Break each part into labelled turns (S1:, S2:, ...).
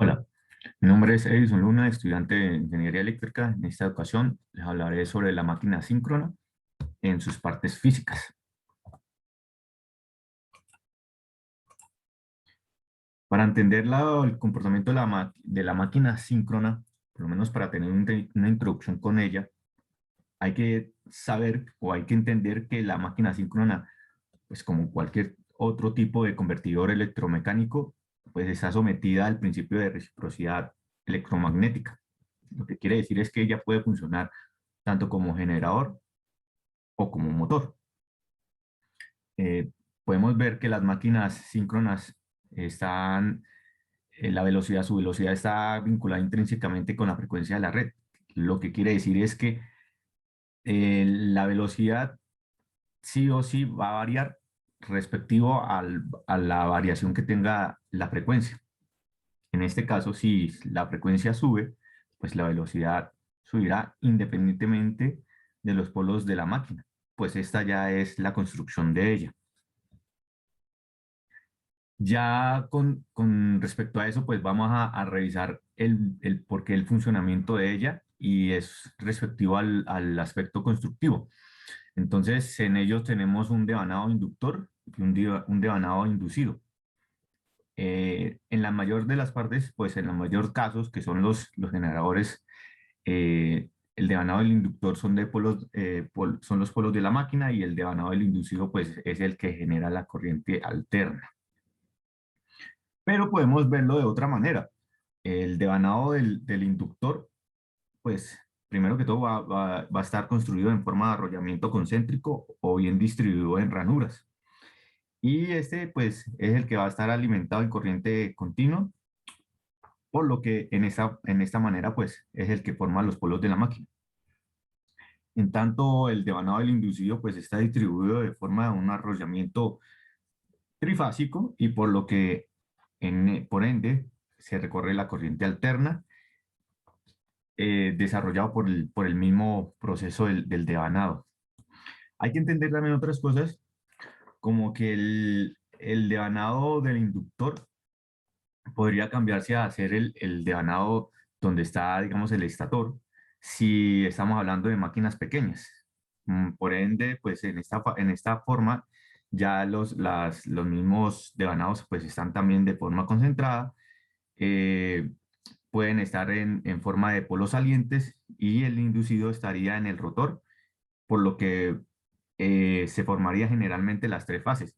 S1: Hola, mi nombre es Edison Luna, estudiante de Ingeniería Eléctrica. En esta ocasión les hablaré sobre la máquina síncrona en sus partes físicas. Para entender el comportamiento de la máquina síncrona, por lo menos para tener una introducción con ella, hay que saber o hay que entender que la máquina síncrona, pues como cualquier otro tipo de convertidor electromecánico, pues está sometida al principio de reciprocidad electromagnética. Lo que quiere decir es que ella puede funcionar tanto como generador o como motor. Podemos ver que las máquinas síncronas están, su velocidad está vinculada intrínsecamente con la frecuencia de la red. Lo que quiere decir es que la velocidad sí o sí va a variar respectivo a la variación que tenga la frecuencia. En este caso, si la frecuencia sube, pues la velocidad subirá independientemente de los polos de la máquina, pues esta ya es la construcción de ella. Ya con respecto a eso, pues vamos a revisar el por qué el funcionamiento de ella y es respectivo al aspecto constructivo. Entonces, en ellos tenemos un devanado inductor y un devanado inducido. En la mayor de las partes, pues en los mayor casos, que son los generadores, el devanado del inductor son, son los polos de la máquina y el devanado del inducido, pues es el que genera la corriente alterna. Pero podemos verlo de otra manera. El devanado del inductor, pues primero que todo va a estar construido en forma de arrollamiento concéntrico o bien distribuido en ranuras. Y este, pues, es el que va a estar alimentado en corriente continua, por lo que en esta manera, pues, es el que forma los polos de la máquina. En tanto, el devanado del inducido, pues, está distribuido de forma de un arrollamiento trifásico y por lo que, por ende, se recorre la corriente alterna desarrollado por el mismo proceso del devanado. Hay que entender también otras cosas, como que el devanado del inductor podría cambiarse a ser el devanado donde está, digamos, el estator, si estamos hablando de máquinas pequeñas. Por ende, pues en esta forma, ya los mismos devanados pues están también de forma concentrada, eh, pueden estar en forma de polos salientes y el inducido estaría en el rotor, por lo que se formaría generalmente las tres fases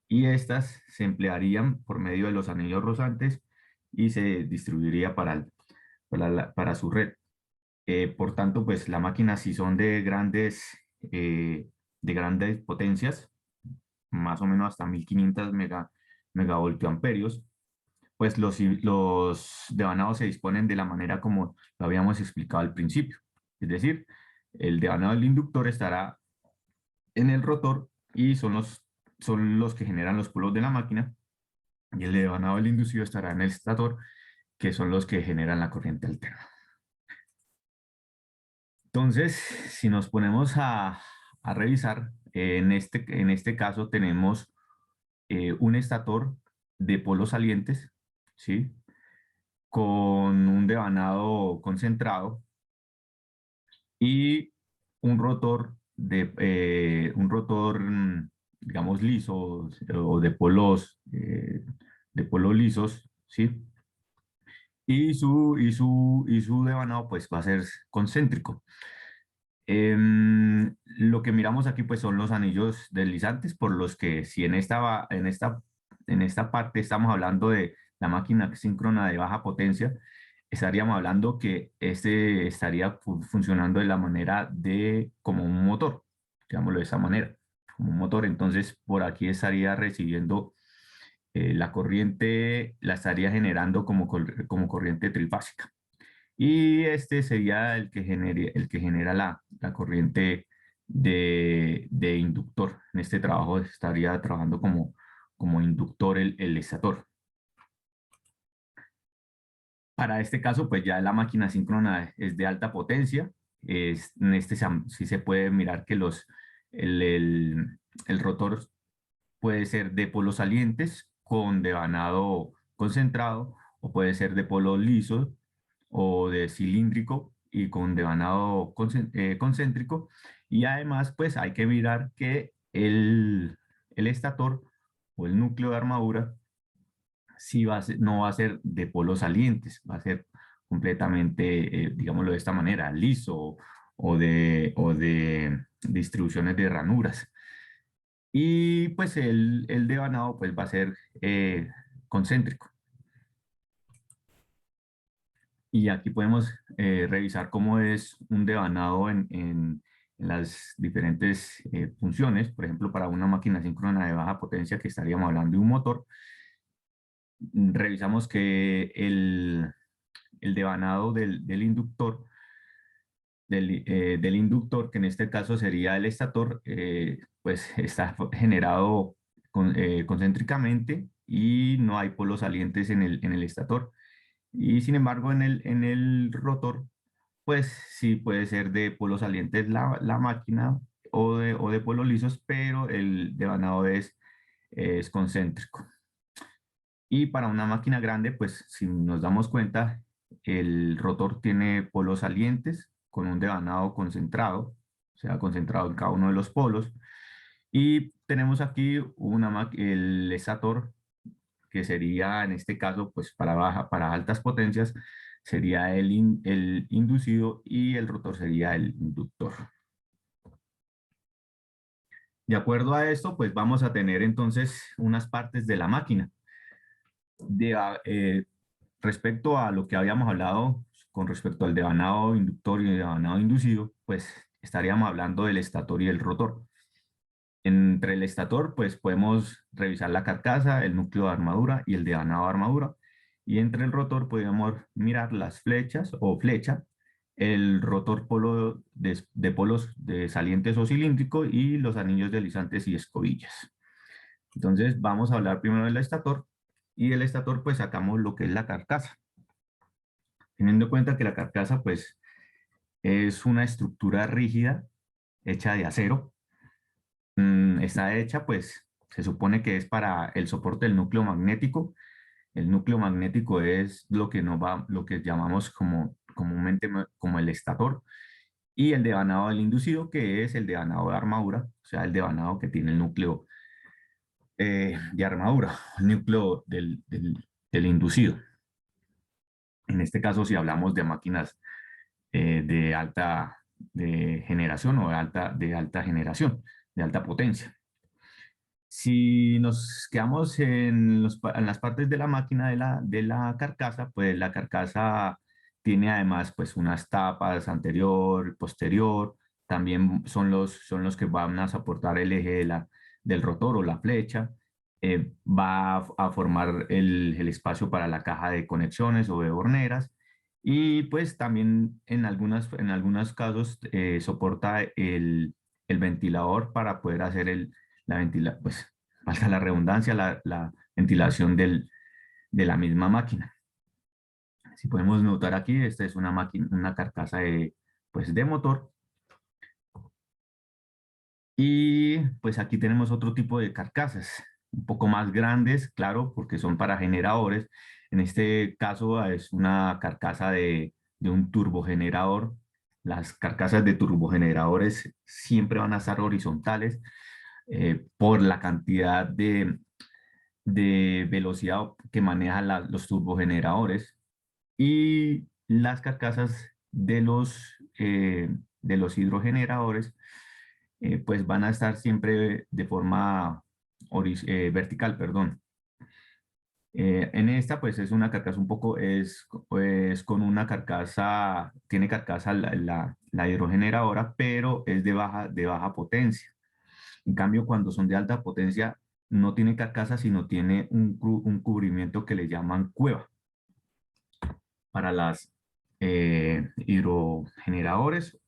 S1: y estas se emplearían por medio de los anillos rosantes y se distribuiría para su red. Por tanto, pues la máquina si son eh, de grandes potencias, más o menos hasta 1500 megavoltioamperios, pues los devanados se disponen de la manera como lo habíamos explicado al principio. Es decir, el devanado del inductor estará en el rotor y son los que generan los polos de la máquina, y el devanado del inducido estará en el estator, que son los que generan la corriente alterna. Entonces, si nos ponemos a revisar, en este caso tenemos un estator de polos salientes, ¿sí? Con un devanado concentrado y un rotor, digamos, liso o de polos lisos, ¿sí? Y su devanado pues va a ser concéntrico. Lo que miramos aquí pues son los anillos deslizantes, por los que si en esta parte estamos hablando de la máquina síncrona de baja potencia, estaríamos hablando que este estaría funcionando de la manera de como un motor, digámoslo de esa manera, como un motor. Entonces por aquí estaría recibiendo la corriente, la estaría generando como corriente trifásica. Y este sería el que genera la corriente de inductor. En este trabajo estaría trabajando como inductor el estator. Para este caso, pues ya la máquina síncrona es de alta potencia. En este sí se puede mirar que el, el, el rotor puede ser de polos salientes con devanado concentrado o puede ser de polos lisos o de cilíndrico y con devanado concéntrico. Y además, pues hay que mirar que el estator o el núcleo de armadura sí no va a ser de polos salientes, va a ser completamente, digámoslo de esta manera, liso o de distribuciones de ranuras. Y pues el devanado pues va a ser concéntrico. Y aquí podemos revisar cómo es un devanado en las diferentes funciones. Por ejemplo, para una máquina síncrona de baja potencia, que estaríamos hablando de un motor, revisamos que el devanado del inductor, del inductor, que en este caso sería el estator, pues está generado concéntricamente y no hay polos salientes en el estator. Y sin embargo, en el rotor, pues sí puede ser de polos salientes la máquina o de polos lisos, pero el devanado es concéntrico. Y para una máquina grande, pues si nos damos cuenta, el rotor tiene polos salientes con un devanado concentrado, o sea, concentrado en cada uno de los polos. Y tenemos aquí el estator, que sería en este caso, pues para altas potencias, sería el inducido y el rotor sería el inductor. De acuerdo a esto, pues vamos a tener entonces unas partes de la máquina. Respecto a lo que habíamos hablado con respecto al devanado inductor y el devanado inducido, pues estaríamos hablando del estator y el rotor. Entre el estator, pues podemos revisar la carcasa, el núcleo de armadura y el devanado de armadura. Y entre el rotor podemos mirar las flechas o flecha, el rotor de polos de salientes o cilíndrico y los anillos deslizantes y escobillas. Entonces vamos a hablar primero del estator, y del estator pues sacamos lo que es la carcasa. Teniendo en cuenta que la carcasa pues es una estructura rígida hecha de acero. Está hecha pues se supone que es para el soporte del núcleo magnético. El núcleo magnético es lo que llamamos comúnmente como el estator, y el devanado del inducido, que es el devanado de armadura, o sea, el devanado que tiene el núcleo de armadura, el núcleo del inducido. En este caso, si hablamos de máquinas de alta generación o de alta generación, de alta potencia. Si nos quedamos en las partes de la máquina de la carcasa, pues la carcasa tiene además pues unas tapas anterior, posterior, también son los que van a soportar el eje del rotor o la flecha. Va a formar el espacio para la caja de conexiones o de horneras, y pues también en algunos casos soporta el ventilador para poder hacer pues, valga la redundancia, la ventilación de la misma máquina. Si podemos notar aquí, esta es una máquina, una carcasa pues, de motor. Y pues aquí tenemos otro tipo de carcasas, un poco más grandes, claro, porque son para generadores. En este caso es una carcasa de un turbogenerador. Las carcasas de turbogeneradores siempre van a estar horizontales por la cantidad de velocidad que manejan los turbogeneradores, y las carcasas de los hidrogeneradores pues van a estar siempre de forma vertical, perdón. En esta pues es una carcasa un poco, es con una carcasa, tiene carcasa la hidrogeneradora, pero es de baja potencia. En cambio, cuando son de alta potencia, no tiene carcasa, sino tiene un cubrimiento que le llaman cueva para las hidrogeneradores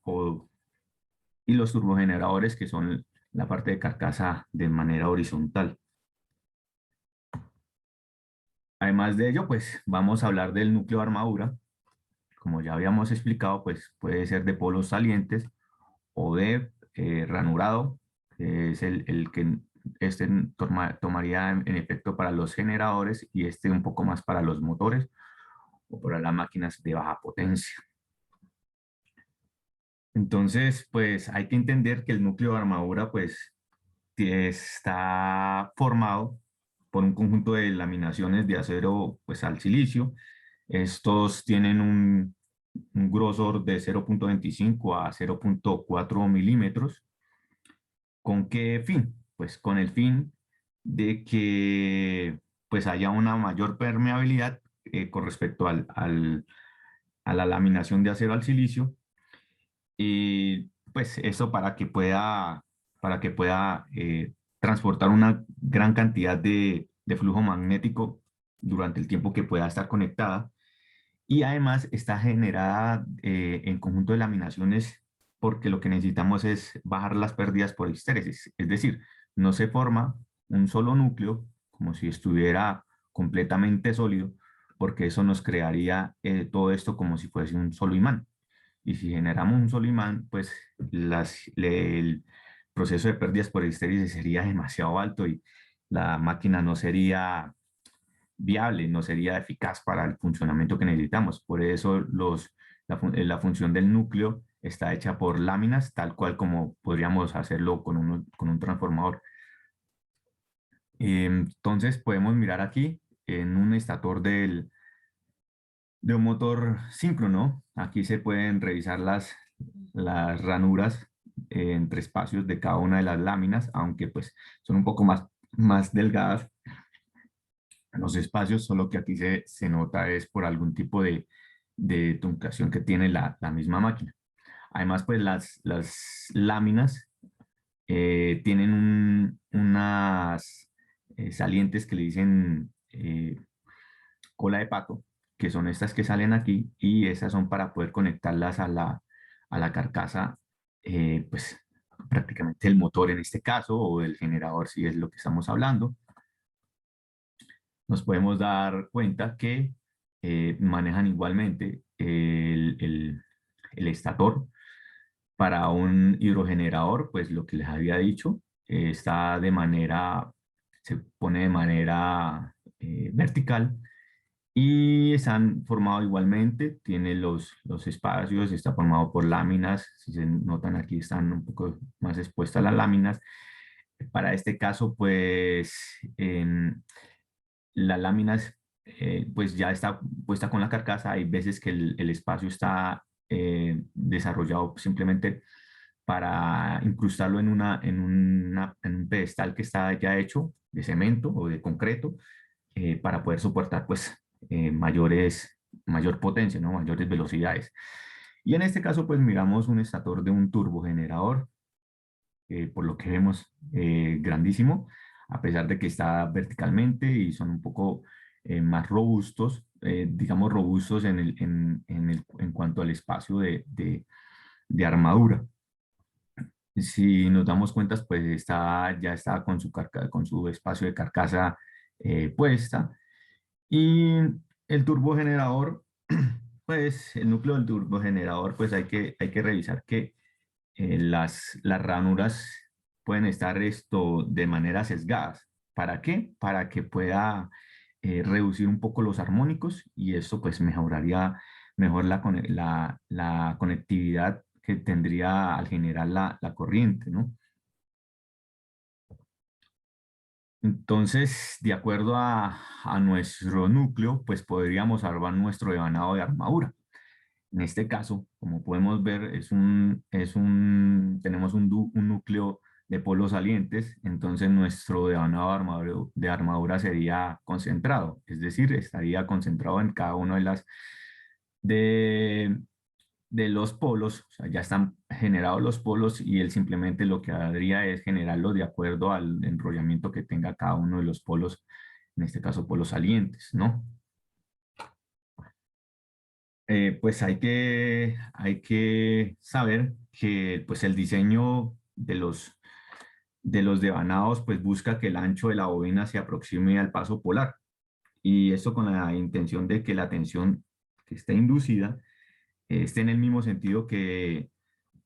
S1: y los turbogeneradores, que son la parte de carcasa de manera horizontal. Además de ello, pues vamos a hablar del núcleo de armadura. Como ya habíamos explicado, pues puede ser de polos salientes o de ranurado, que es el que tomaría en efecto para los generadores y este un poco más para los motores o para las máquinas de baja potencia. Entonces, pues hay que entender que el núcleo de armadura, pues, está formado por un conjunto de laminaciones de acero, pues, al silicio. Estos tienen un grosor de 0.25 a 0.4 milímetros. ¿Con qué fin? Pues con el fin de que pues haya una mayor permeabilidad con respecto a la laminación de acero al silicio y pues eso para que pueda transportar una gran cantidad de flujo magnético durante el tiempo que pueda estar conectada y además está generada en conjunto de laminaciones porque lo que necesitamos es bajar las pérdidas por histéresis, es decir, no se forma un solo núcleo como si estuviera completamente sólido, porque eso nos crearía todo esto como si fuese un solo imán. Y si generamos un solo imán, pues el proceso de pérdidas por histéresis sería demasiado alto y la máquina no sería viable, no sería eficaz para el funcionamiento que necesitamos. Por eso la función del núcleo está hecha por láminas, tal cual como podríamos hacerlo con un transformador. Entonces podemos mirar aquí en un estator de un motor síncrono. Aquí se pueden revisar las ranuras entre espacios de cada una de las láminas, aunque pues son un poco más delgadas los espacios, solo que aquí se nota es por algún tipo de truncación que tiene la misma máquina. Además, pues las láminas tienen unas salientes que le dicen cola de pato, que son estas que salen aquí, y esas son para poder conectarlas a la carcasa, pues prácticamente el motor en este caso, o el generador si es lo que estamos hablando. Nos podemos dar cuenta que manejan igualmente el estator. Para un hidrogenerador, pues lo que les había dicho, se pone de manera vertical y están formados igualmente, tiene los espacios, está formado por láminas, si se notan aquí están un poco más expuestas las láminas. Para este caso, pues las láminas pues ya está puesta con la carcasa, hay veces que el espacio está desarrollado simplemente para incrustarlo en un pedestal que está ya hecho de cemento o de concreto para poder soportar pues mayor potencia, ¿no? Mayores velocidades. Y en este caso pues miramos un estator de un turbogenerador, por lo que vemos grandísimo, a pesar de que está verticalmente y son un poco más robustos, digamos robustos en cuanto al espacio de armadura. Si nos damos cuenta, pues ya está con su espacio de carcasa puesta. Y el turbogenerador, pues el núcleo del turbogenerador, pues hay que revisar que las ranuras pueden estar de manera sesgadas. ¿Para qué? Para que pueda reducir un poco los armónicos y esto pues mejoraría mejor la conectividad que tendría al generar la corriente, ¿no? Entonces, de acuerdo a nuestro núcleo, pues podríamos armar nuestro devanado de armadura. En este caso, como podemos ver, tenemos un núcleo de polos salientes, entonces nuestro devanado de armadura sería concentrado, es decir, estaría concentrado en cada una de, de los polos, o sea, ya están generados los polos y él simplemente lo que haría es generarlos de acuerdo al enrollamiento que tenga cada uno de los polos, en este caso polos salientes, ¿no? Pues hay que saber que pues el diseño de los devanados pues busca que el ancho de la bobina se aproxime al paso polar y esto con la intención de que la tensión que esté inducida esté en el mismo sentido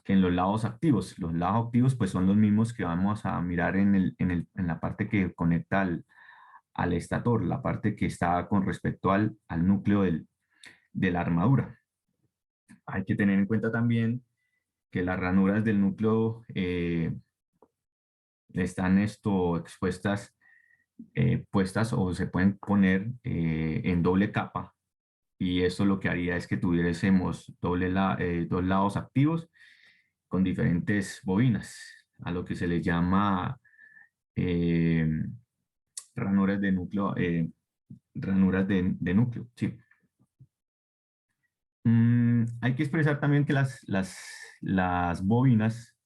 S1: que en los lados activos. Los lados activos pues son los mismos que vamos a mirar en la parte que conecta al estator, la parte que está con respecto al núcleo de la armadura. Hay que tener en cuenta también que las ranuras del núcleo están expuestas, puestas o se pueden poner en doble capa, y eso lo que haría es que tuviésemos dos lados activos con diferentes bobinas, a lo que se le llama eh, ranuras de núcleo, ranuras de núcleo, sí. Hay que expresar también que las bobinas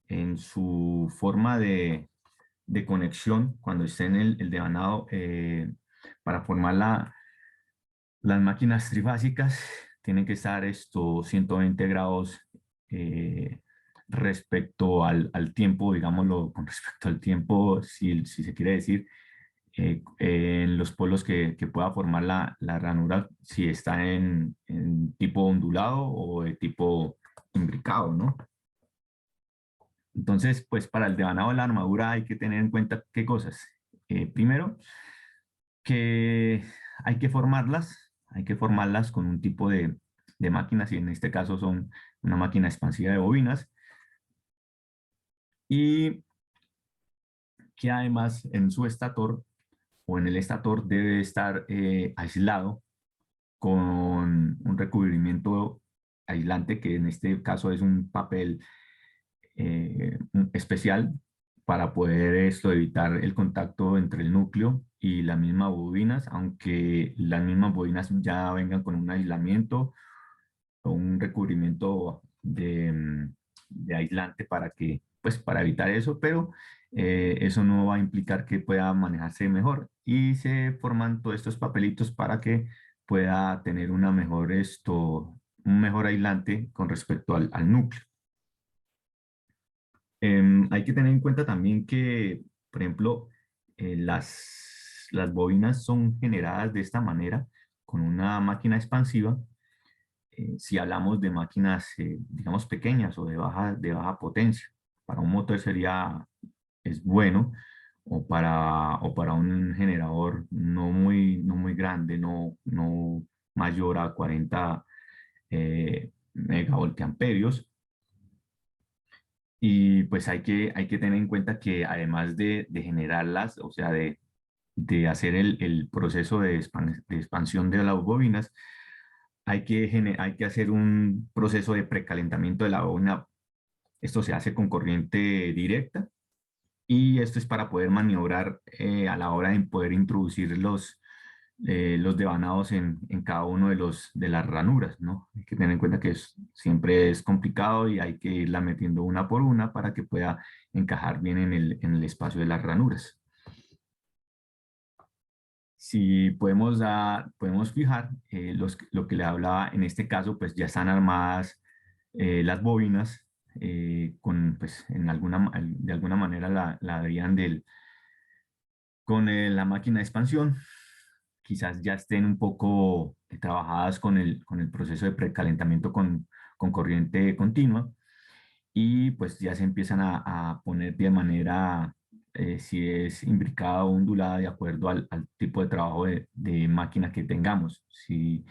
S1: en su forma de conexión, cuando esté en el devanado, para formar las máquinas trifásicas, tienen que estar 120 grados eh, respecto al tiempo, digámoslo, con respecto al tiempo, si se quiere decir, en los polos que pueda formar la ranura, si está en tipo ondulado o de tipo imbricado, ¿no? Entonces, pues para el devanado de la armadura hay que tener en cuenta qué cosas. Primero, que hay que formarlas con un tipo de máquinas, y en este caso son una máquina expansiva de bobinas, y que además en su estator o en el estator debe estar aislado con un recubrimiento aislante, que en este caso es un papel especial para poder evitar el contacto entre el núcleo y las mismas bobinas, aunque las mismas bobinas ya vengan con un aislamiento o un recubrimiento de aislante pues para evitar eso, pero eso no va a implicar que pueda manejarse mejor, y se forman todos estos papelitos para que pueda tener un mejor aislante con respecto al núcleo. Hay que tener en cuenta también que, por ejemplo, las bobinas son generadas de esta manera con una máquina expansiva. Si hablamos de máquinas, digamos, pequeñas o de baja potencia, para un motor es bueno, o para un generador no muy grande, no mayor a 40 megavoltiamperios. Y pues hay que tener en cuenta que además de generarlas, o sea, de hacer el proceso de expansión de las bobinas, hay que hacer un proceso de precalentamiento de la bobina. Esto se hace con corriente directa, y esto es para poder maniobrar a la hora de poder introducir los devanados en cada uno de las ranuras, ¿no? Hay que tener en cuenta que siempre es complicado, y hay que irla metiendo una por una para que pueda encajar bien en el espacio de las ranuras. Si podemos fijar, lo que le hablaba en este caso, pues ya están armadas las bobinas, pues de alguna manera la harían con la máquina de expansión. Quizás ya estén un poco trabajadas con el proceso de precalentamiento con corriente continua, y pues ya se empiezan a poner de manera, si es imbricada o ondulada, de acuerdo al tipo de trabajo de máquina que tengamos. Si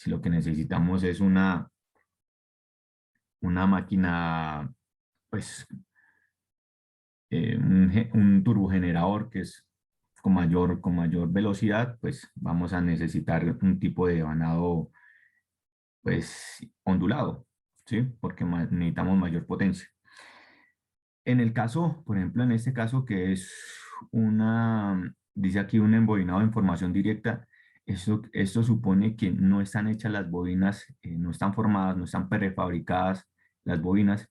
S1: lo que necesitamos es una máquina, pues un turbogenerador que es con mayor velocidad, pues vamos a necesitar un tipo de vanado pues ondulado, ¿sí? Porque necesitamos mayor potencia. En el caso, por ejemplo, en este caso que es dice aquí un embobinado de información directa, esto supone que no están hechas las bobinas, no están formadas, no están prefabricadas las bobinas.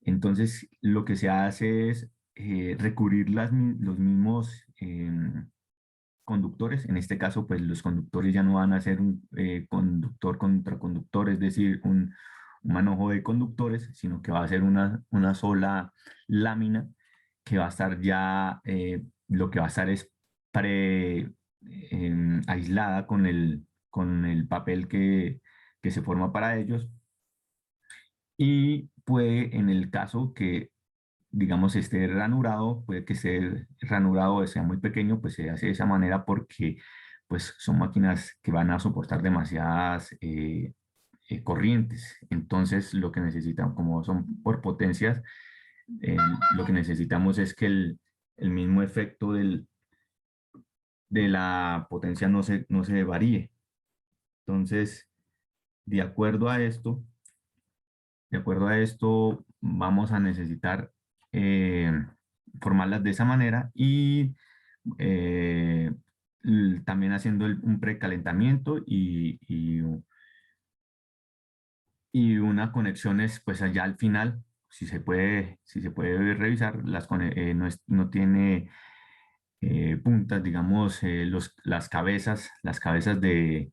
S1: Entonces, lo que se hace es recurrir los mismos conductores. En este caso, pues los conductores ya no van a ser un conductor contra conductor, es decir, un manojo de conductores, sino que va a ser una sola lámina que va a estar ya, lo que va a estar es aislada con el papel que se forma para ellos. Y puede, en el caso que, digamos, esté ranurado, puede que esté ranurado sea muy pequeño, pues se hace de esa manera porque pues son máquinas que van a soportar demasiadas corrientes. Entonces, lo que necesitan, como son por potencias, eh, lo que necesitamos es que el mismo efecto de la potencia no se varíe. Entonces, de acuerdo a esto, de acuerdo a esto, vamos a necesitar eh, formarlas de esa manera y eh, también haciendo un precalentamiento y unas conexiones, pues allá al final, si se puede revisar, no tiene puntas, digamos, cabezas de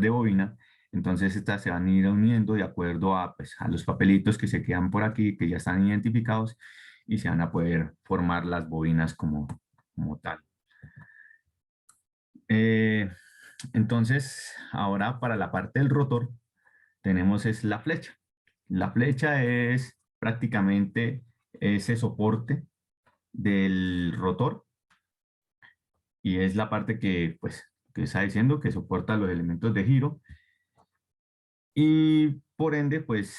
S1: bobina. Entonces estas se van a ir uniendo de acuerdo a, pues, a los papelitos que se quedan por aquí, que ya están identificados, y se van a poder formar las bobinas como tal. Eh, entonces, ahora para la parte del rotor, tenemos es la flecha. La flecha es prácticamente ese soporte del rotor y es la parte que, pues, que está diciendo que soporta los elementos de giro y por ende, pues,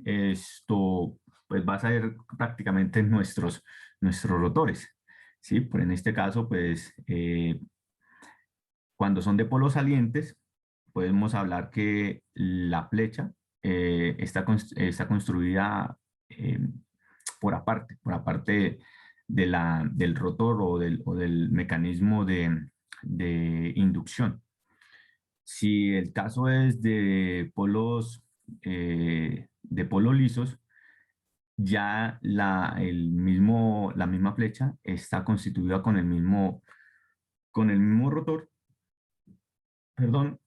S1: esto, pues, va a ser prácticamente nuestros rotores, ¿sí? Por en este caso, pues, cuando son de polos salientes, podemos hablar que la flecha está construida eh, por aparte del rotor o del mecanismo de inducción. Si el caso es de polos lisos, ya la misma flecha está constituida con el mismo rotor, perdón,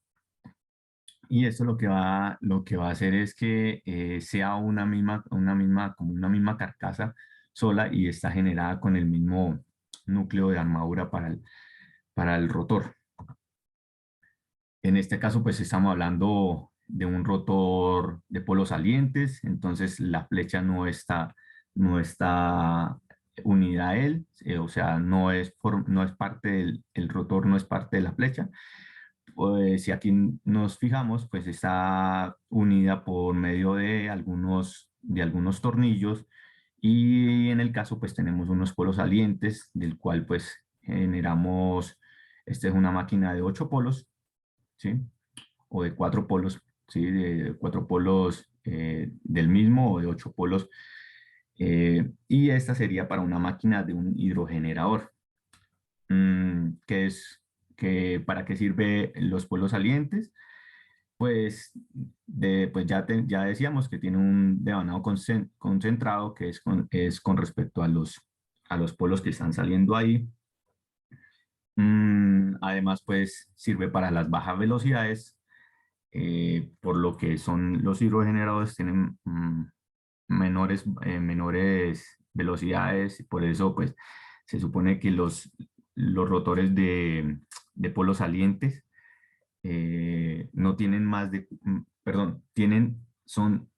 S1: y esto lo que va a hacer es que sea como una misma carcasa sola y está generada con el mismo núcleo de armadura para el rotor. En este caso, pues estamos hablando de un rotor de polos salientes, entonces la flecha no está unida a él, o sea, no es parte el rotor no es parte de la flecha. Pues si aquí nos fijamos, pues está unida por medio de algunos tornillos y en el caso pues tenemos unos polos salientes del cual pues generamos, esta es una máquina de 8 polos, ¿sí? O de 4 polos, ¿sí? De 4 polos del mismo o de 8 polos. Y esta sería para una máquina de un hidrogenerador. ¿Qué es, para qué sirve los polos salientes? Pues, pues ya decíamos que tiene un devanado concentrado que es con respecto a los polos que están saliendo ahí. Además, pues sirve para las bajas velocidades, por lo que son los hidrogeneradores tienen menores velocidades, y por eso pues se supone que los rotores de polos salientes no tienen perdón, son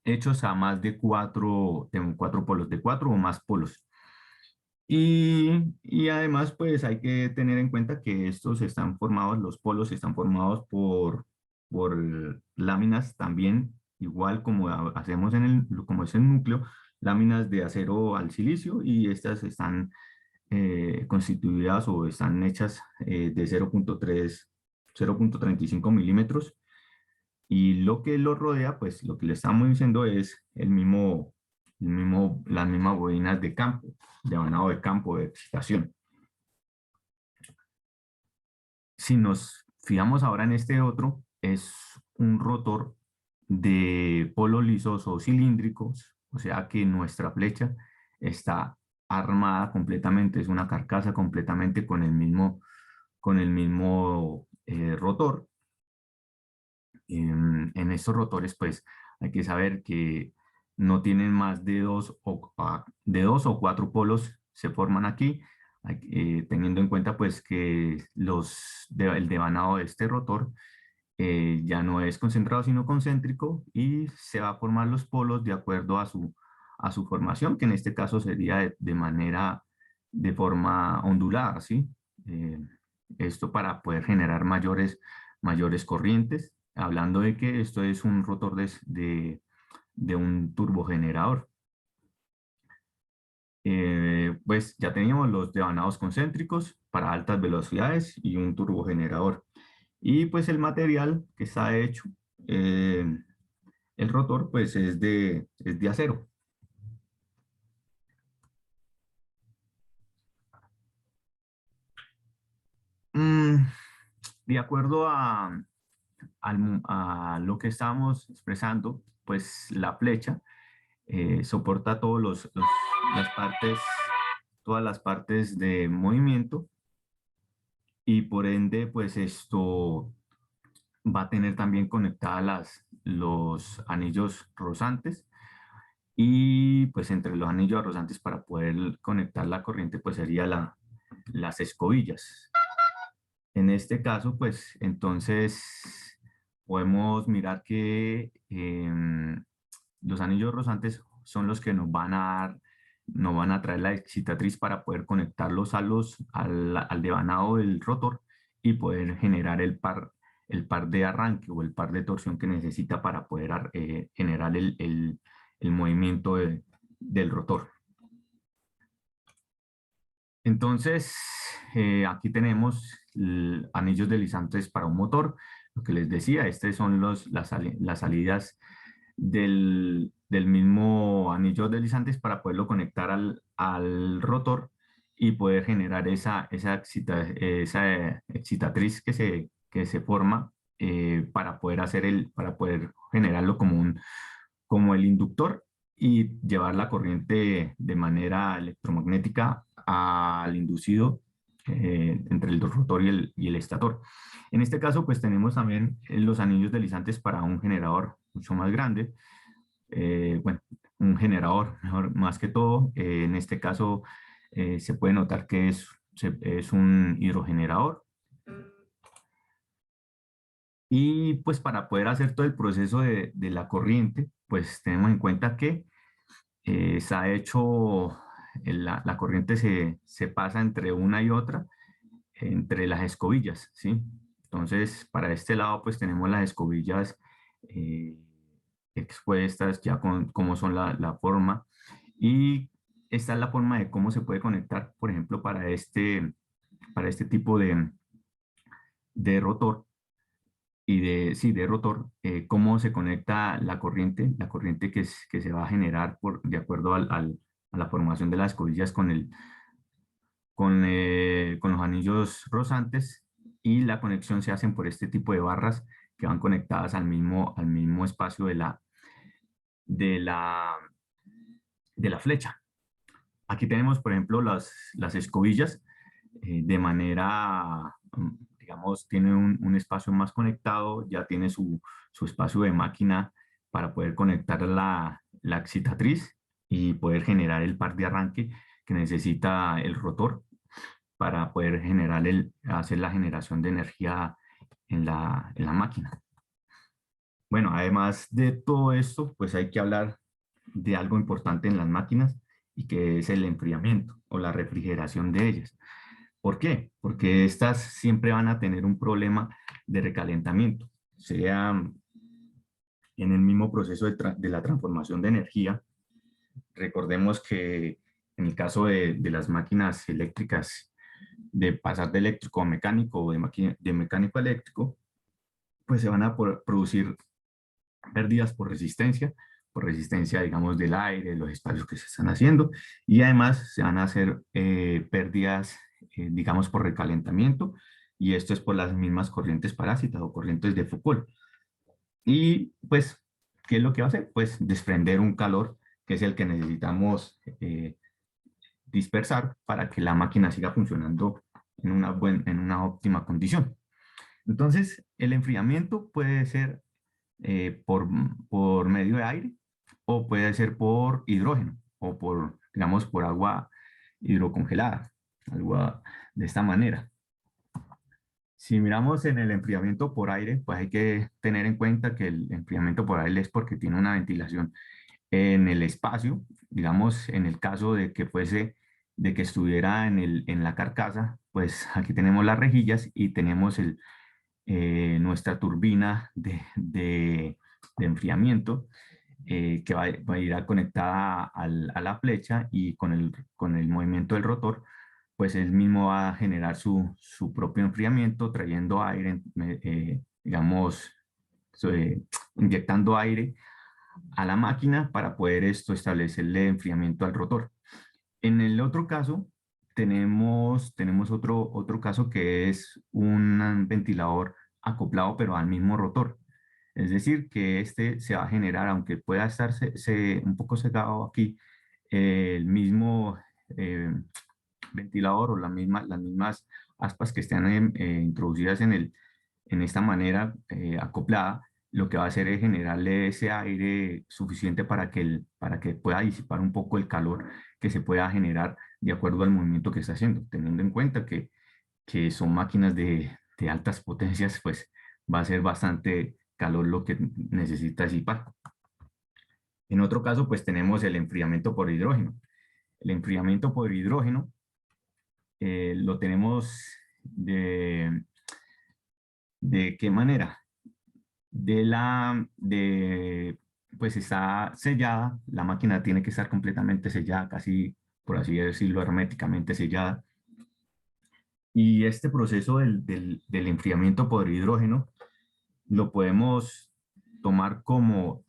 S1: hechos a más de 4 polos, de 4 o más polos. Y además, pues hay que tener en cuenta que los polos están formados por láminas también, igual como hacemos como es el núcleo, láminas de acero al silicio y estas están constituidas o están hechas de 0.35 milímetros y lo que lo rodea, pues lo que le estamos diciendo es las mismas bobinas de campo, de vanado de campo, de excitación. Si nos fijamos ahora en este otro, es un rotor de polos lisos o cilíndricos, o sea que nuestra flecha está armada completamente, es una carcasa completamente con el mismo rotor. En estos rotores, pues hay que saber que no tienen más de 2 o 4 polos se forman aquí, teniendo en cuenta pues que el devanado de este rotor ya no es concentrado sino concéntrico y se va a formar los polos de acuerdo a su formación, que en este caso sería de forma ondulada, ¿sí? Eh, Esto para poder generar mayores corrientes, hablando de que esto es un rotor de un turbogenerador. Pues ya teníamos los devanados concéntricos para altas velocidades y un turbogenerador. Y pues el material que está hecho, eh, el rotor, pues es de acero. Mm, de acuerdo a lo que estamos expresando, pues la flecha soporta las partes, todas las partes de movimiento y por ende, pues esto va a tener también conectadas los anillos rozantes y pues entre los anillos rozantes para poder conectar la corriente pues sería las escobillas. En este caso pues entonces podemos mirar que los anillos rozantes son los que nos van a traer la excitatriz para poder conectarlos al devanado del rotor y poder generar el par de arranque o el par de torsión que necesita para poder generar el movimiento del rotor. Entonces, aquí tenemos anillos deslizantes para un motor. Lo que les decía, estas son las salidas del mismo anillo deslizantes para poderlo conectar al rotor y poder generar esa excitatriz que se forma para poder generarlo como el inductor y llevar la corriente de manera electromagnética al inducido entre el rotor y el estator. En este caso, pues tenemos también los anillos deslizantes para un generador mucho más grande. Bueno, un generador, mejor, más que todo. En este caso, se puede notar que es un hidrogenerador. Y pues para poder hacer todo el proceso de la corriente, pues tenemos en cuenta que se ha hecho, la corriente se pasa entre una y otra, entre las escobillas, ¿sí? Entonces, para este lado, pues tenemos las escobillas eh, expuestas ya con cómo son la forma. Y esta es la forma de cómo se puede conectar, por ejemplo, para este tipo de rotor sí, de rotor, cómo se conecta la corriente que se va a generar de acuerdo a la formación de las escobillas con los anillos rozantes y la conexión se hacen por este tipo de barras que van conectadas al mismo espacio de la, de la flecha. Aquí tenemos, por ejemplo, las escobillas de manera, digamos, tiene un espacio más conectado, ya tiene su espacio de máquina para poder conectar la excitatriz y poder generar el par de arranque que necesita el rotor para poder hacer la generación de energía en la máquina. Bueno, además de todo esto, pues hay que hablar de algo importante en las máquinas y que es el enfriamiento o la refrigeración de ellas. ¿Por qué? Porque estas siempre van a tener un problema de recalentamiento, sea en el mismo proceso de la transformación de energía. Recordemos que en el caso de las máquinas eléctricas, de pasar de eléctrico a mecánico o de mecánico a eléctrico, pues se van a producir pérdidas por resistencia, digamos, del aire, de los espacios que se están haciendo, y además se van a hacer pérdidas, digamos, por recalentamiento, y esto es por las mismas corrientes parásitas o corrientes de Foucault. Y pues, ¿qué es lo que va a hacer? Pues desprender un calor que es el que necesitamos dispersar para que la máquina siga funcionando en una óptima condición. Entonces, el enfriamiento puede ser por medio de aire o puede ser por hidrógeno o digamos, por agua hidrocongelada, agua de esta manera. Si miramos en el enfriamiento por aire, pues hay que tener en cuenta que el enfriamiento por aire es porque tiene una ventilación en el espacio, digamos, en el caso de que fuese, de que estuviera en la carcasa, pues aquí tenemos las rejillas y tenemos nuestra turbina de enfriamiento que va a ir conectada a la flecha y con el movimiento del rotor, pues él mismo va a generar su propio enfriamiento, trayendo aire, digamos, so- eh, inyectando aire a la máquina para poder esto establecerle enfriamiento al rotor. En el otro caso, tenemos otro caso que es un ventilador acoplado pero al mismo rotor. Es decir, que este se va a generar, aunque pueda estar un poco secado aquí, el mismo eh, ventilador o las mismas aspas que están introducidas en esta manera acoplada, lo que va a hacer es generarle ese aire suficiente para que pueda disipar un poco el calor que se pueda generar de acuerdo al movimiento que está haciendo, teniendo en cuenta que son máquinas de altas potencias, pues va a ser bastante calor lo que necesita disipar. En otro caso, pues tenemos el enfriamiento por hidrógeno. El enfriamiento por hidrógeno lo tenemos ¿de qué manera? Pues está sellada, la máquina tiene que estar completamente sellada, casi, por así decirlo, herméticamente sellada. Y este proceso del enfriamiento por hidrógeno lo podemos tomar como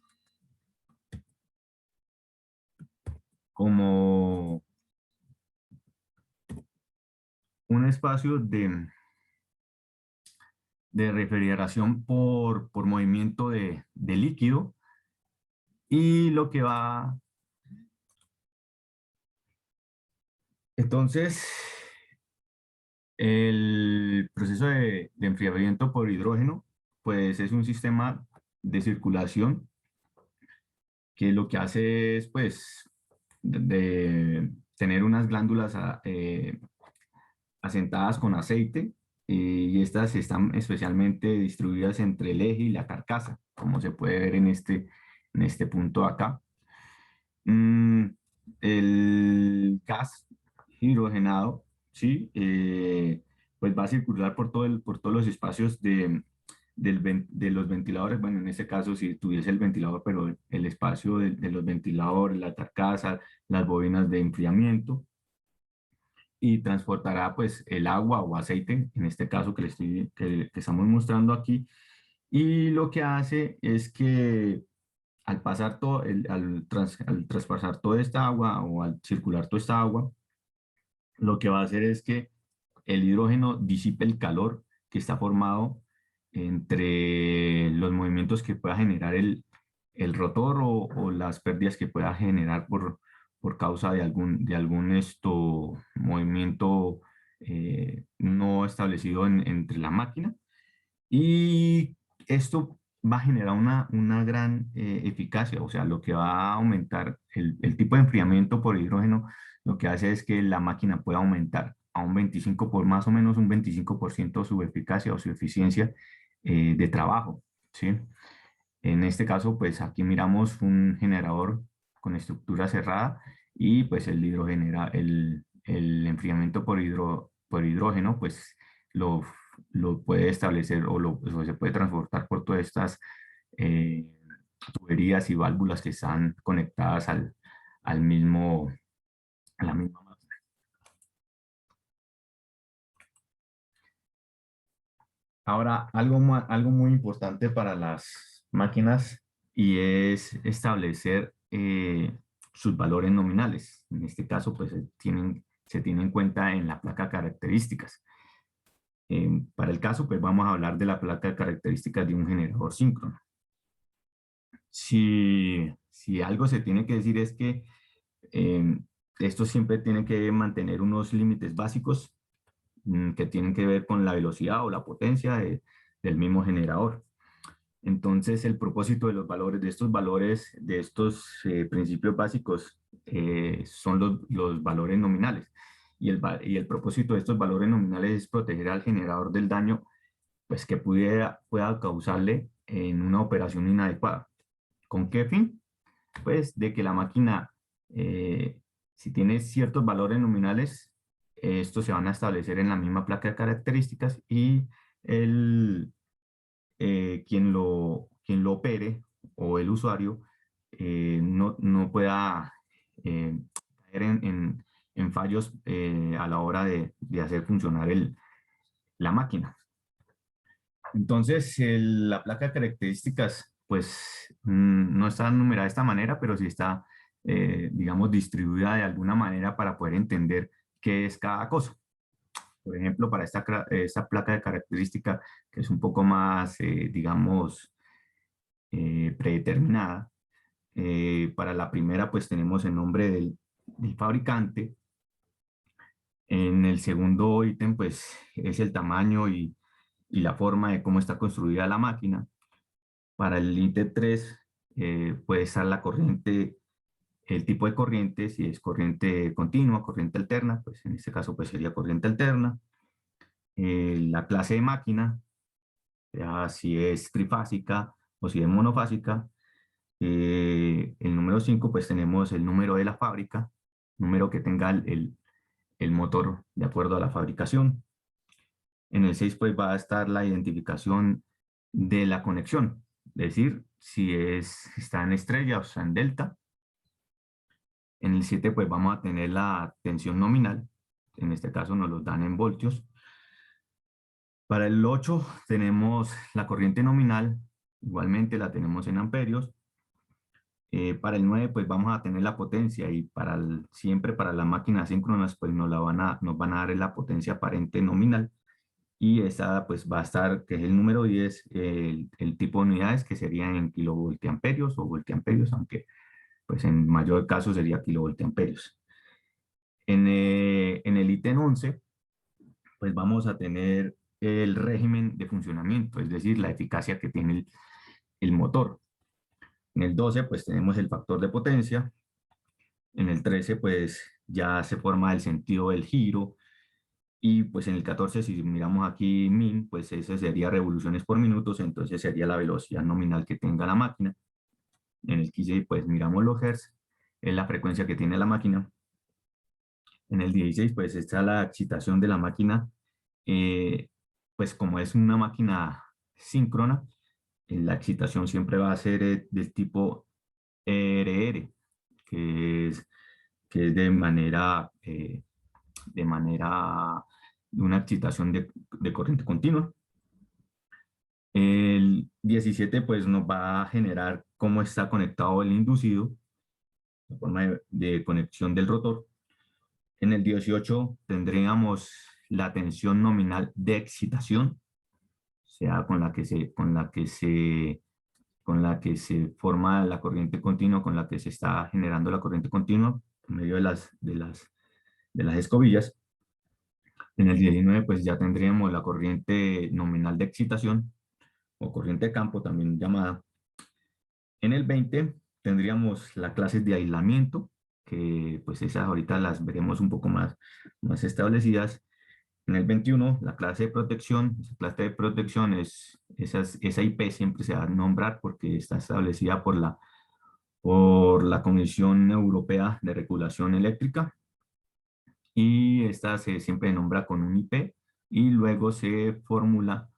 S1: un espacio de refrigeración por movimiento de líquido y lo que va. Entonces, el proceso de enfriamiento por hidrógeno, pues es un sistema de circulación que lo que hace es, pues, de tener unas glándulas asentadas con aceite y estas están especialmente distribuidas entre el eje y la carcasa, como se puede ver en este punto acá. Mm, el gas hidrogenado, ¿sí? Pues va a circular por todos los espacios de los ventiladores. Bueno, en este caso, si tuviese el ventilador, pero el espacio de los ventiladores, la carcasa, las bobinas de enfriamiento, y transportará pues el agua o aceite, en este caso que estamos mostrando aquí, y lo que hace es que al pasar al traspasar toda esta agua o al circular toda esta agua, lo que va a hacer es que el hidrógeno disipe el calor que está formado entre los movimientos que pueda generar el rotor o las pérdidas que pueda generar por causa de algún movimiento no establecido entre la máquina. Y esto va a generar una gran eficacia, o sea, lo que va a aumentar el tipo de enfriamiento por hidrógeno, lo que hace es que la máquina pueda aumentar a un 25 por más o menos un 25% su eficacia o su eficiencia de trabajo, ¿sí? En este caso, pues aquí miramos un generador con estructura cerrada y pues el enfriamiento por hidrógeno, pues lo, lo puede establecer o se puede transportar por todas estas eh, tuberías y válvulas que están conectadas al mismo, a la misma máquina. Ahora, algo muy importante para las máquinas y es establecer sus valores nominales. En este caso, pues se tiene en cuenta en la placa características. Para el caso, pues vamos a hablar de la placa de características de un generador síncrono. Si algo se tiene que decir es que eh, esto siempre tiene que mantener unos límites básicos que tienen que ver con la velocidad o la potencia del mismo generador. Entonces, el propósito de los valores, de estos principios básicos, son los valores nominales. Y el propósito de estos valores nominales es proteger al generador del daño pues que pueda causarle en una operación inadecuada. ¿Con qué fin? Pues de que la máquina, si tiene ciertos valores nominales, estos se van a establecer en la misma placa de características y el, quien lo opere o el usuario no pueda caer en fallos a la hora de hacer funcionar la máquina. Entonces, la placa de características, pues no está numerada de esta manera, pero sí está, digamos, distribuida de alguna manera para poder entender qué es cada cosa. Por ejemplo, para esta placa de característica, que es un poco más, digamos, predeterminada, para la primera, pues tenemos el nombre del fabricante. En el segundo ítem, pues es el tamaño y la forma de cómo está construida la máquina. Para el ítem 3 puede estar la corriente, el tipo de corriente, si es corriente continua, corriente alterna, pues en este caso pues sería corriente alterna. La clase de máquina, ya si es trifásica o si es monofásica. El número 5 pues tenemos el número de la fábrica, número que tenga el motor de acuerdo a la fabricación. En el 6 pues va a estar la identificación de la conexión, es decir, si está en estrella o está en delta. En el 7 pues vamos a tener la tensión nominal, en este caso nos lo dan en voltios. Para el 8 tenemos la corriente nominal, igualmente la tenemos en amperios. Para el 9 pues vamos a tener la potencia y siempre para las máquinas síncronas pues nos van a dar la potencia aparente nominal. Y esa pues va a estar, que es el número 10, el tipo de unidades que serían en kilovoltiamperios o voltiamperios, aunque pues en mayor caso sería kilovoltiamperios. En el ítem 11 pues vamos a tener el régimen de funcionamiento, es decir, la eficacia que tiene el motor. En el 12 pues tenemos el factor de potencia. En el 13 pues ya se forma el sentido del giro. Y pues en el 14, si miramos aquí min, pues ese sería revoluciones por minutos, entonces sería la velocidad nominal que tenga la máquina. En el 15, pues miramos los hertz, es la frecuencia que tiene la máquina. En el 16, pues está la excitación de la máquina. Pues como es una máquina síncrona, la excitación siempre va a ser del tipo RR, que es, que es de una excitación de corriente continua. El 17 pues nos va a generar cómo está conectado el inducido, la forma de conexión del rotor. En el 18 tendríamos la tensión nominal de excitación, o sea, con la que se forma la corriente continua, con la que se está generando la corriente continua en medio de las escobillas. En el 19 pues ya tendríamos la corriente nominal de excitación o corriente de campo también llamada. En el 20 tendríamos las clases de aislamiento, que pues esas ahorita las veremos un poco más establecidas. En el 21 la clase de protección. Esa clase de protección esa IP siempre se va a nombrar porque está establecida por la Comisión Europea de Regulación Eléctrica. Y esta se siempre nombra con un IP y luego se formula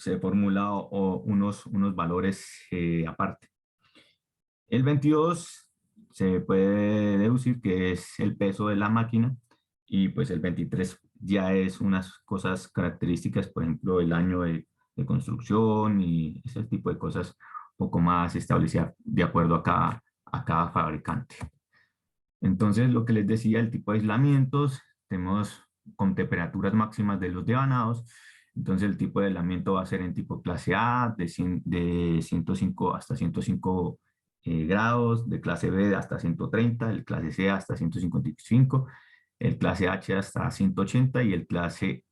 S1: unos valores aparte. El 22 se puede deducir que es el peso de la máquina y pues el 23 ya es unas cosas características, por ejemplo, el año de construcción y ese tipo de cosas un poco más establecidas de acuerdo a cada fabricante. Entonces, lo que les decía, el tipo de aislamientos, tenemos con temperaturas máximas de los devanados. Entonces, el tipo de aislamiento va a ser en tipo clase A, de 105 hasta 105 grados, de clase B hasta 130, el clase C hasta 155, el clase H hasta 180 y el clase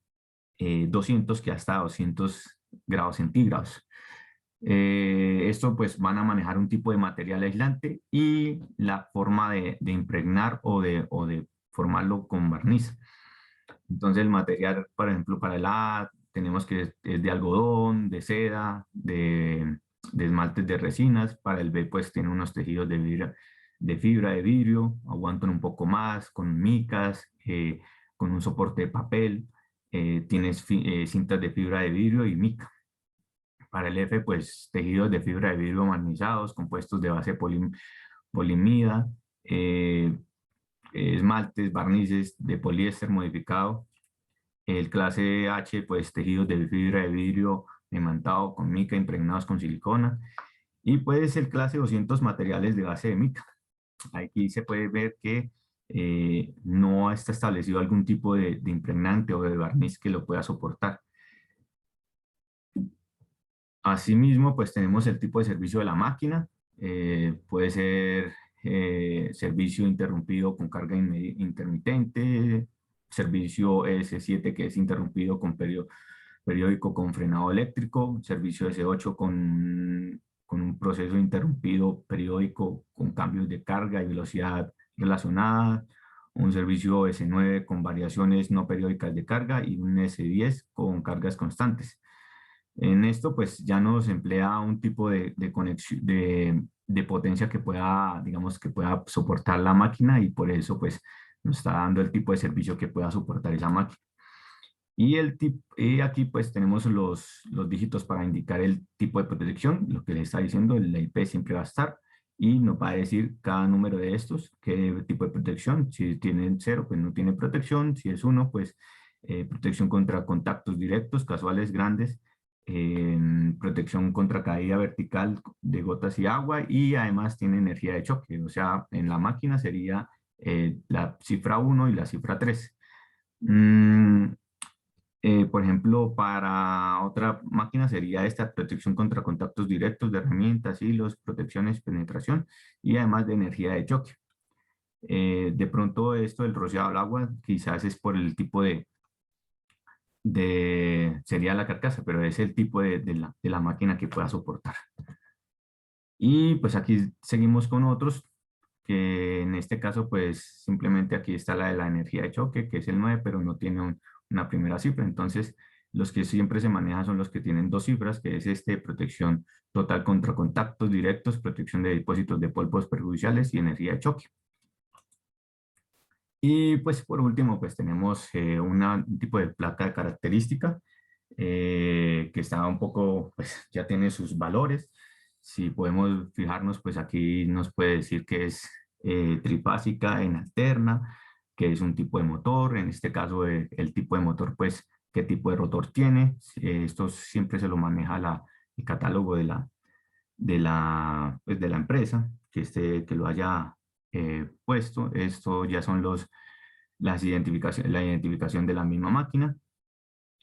S1: 200 que hasta 200 grados centígrados. Esto pues van a manejar un tipo de material aislante y la forma de impregnar o de formarlo con barniz. Entonces el material, por ejemplo, para el A tenemos que es de algodón, de seda, de esmaltes de resinas. Para el B pues tiene unos tejidos de fibra de vidrio, aguantan un poco más, con micas, con un soporte de papel. Tienes cintas de fibra de vidrio y mica. Para el F pues tejidos de fibra de vidrio barnizados, compuestos de base polimida, esmaltes, barnices de poliéster modificado. El clase H, pues tejidos de fibra de vidrio imantado con mica impregnados con silicona. Y pues el clase 200, materiales de base de mica. Aquí se puede ver que no está establecido algún tipo de impregnante o de barniz que lo pueda soportar. Asimismo, pues tenemos el tipo de servicio de la máquina. Puede ser servicio interrumpido con carga intermitente, servicio S7 que es interrumpido con periódico con frenado eléctrico, servicio S8 con un proceso interrumpido periódico con cambios de carga y velocidad relacionadas, un servicio S9 con variaciones no periódicas de carga y un S10 con cargas constantes. En esto, pues ya nos emplea un tipo de conexión, de potencia que pueda, digamos, que pueda soportar la máquina y por eso, pues, nos está dando el tipo de servicio que pueda soportar esa máquina. Y aquí, pues, tenemos los dígitos para indicar el tipo de protección, lo que le está diciendo, la IP siempre va a estar y nos va a decir cada número de estos, qué tipo de protección. Si tienen 0, pues no tiene protección. Si es 1, pues protección contra contactos directos, casuales, grandes, protección contra caída vertical de gotas y agua y además tiene energía de choque. O sea, en la máquina sería la cifra 1 y la cifra 3. Por ejemplo, para otra máquina sería esta protección contra contactos directos de herramientas, hilos, protecciones, penetración y además de energía de choque. De pronto esto del rociado al agua quizás es por el tipo sería la carcasa, pero es el tipo de la máquina que pueda soportar. Y pues aquí seguimos con otros, que en este caso pues simplemente aquí está la de la energía de choque, que es el 9, pero no tiene una primera cifra. Entonces los que siempre se manejan son los que tienen dos cifras, que es protección total contra contactos directos, protección de depósitos de polvos perjudiciales y energía de choque. Y pues por último pues tenemos un tipo de placa de característica que está un poco, pues ya tiene sus valores. Si podemos fijarnos, pues aquí nos puede decir que es trifásica en alterna, que es un tipo de motor, en este caso el tipo de motor, pues qué tipo de rotor tiene. Esto siempre se lo maneja el catálogo pues, de la empresa, que lo haya puesto. Esto ya son la identificación de la misma máquina.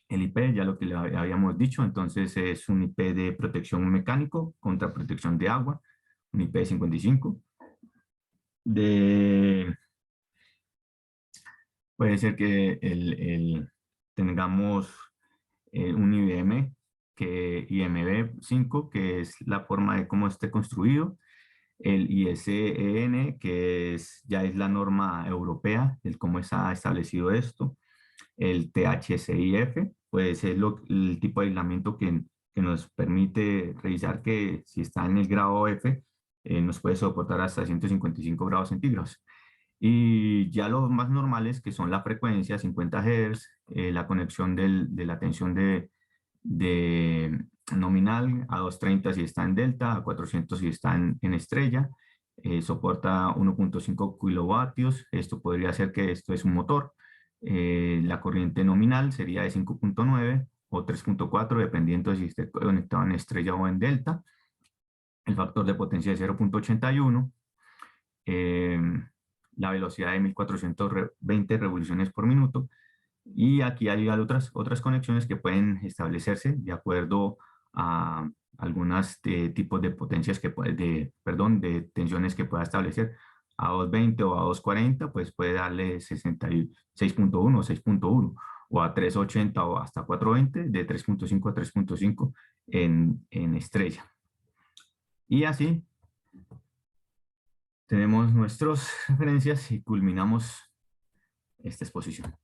S1: El IP, ya lo que le habíamos dicho, entonces es un IP de protección mecánico contra protección de agua, un IP 55. De, puede ser que tengamos un IBM, que IMB5, que es la forma de cómo esté construido, el ISEN, que ya es la norma europea, el cómo está establecido esto, el THCIF, pues es el tipo de aislamiento que nos permite revisar que si está en el grado F, nos puede soportar hasta 155 grados centígrados. Y ya los más normales, que son la frecuencia, 50 Hz, la conexión de la tensión de nominal, a 230 si está en delta, a 400 si está en estrella, soporta 1.5 kilovatios, esto podría ser que esto es un motor. La corriente nominal sería de 5.9 o 3.4, dependiendo de si esté conectado en estrella o en delta. El factor de potencia de 0.81. La velocidad de 1420 revoluciones por minuto. Y aquí hay otras conexiones que pueden establecerse de acuerdo a algunos tipos de potencias perdón, de tensiones que pueda establecer. A 220 o a 240, pues puede darle 66.1 o 6.1, o a 380 o hasta 420, de 3.5 a 3.5 en estrella. Y así tenemos nuestras referencias y culminamos esta exposición.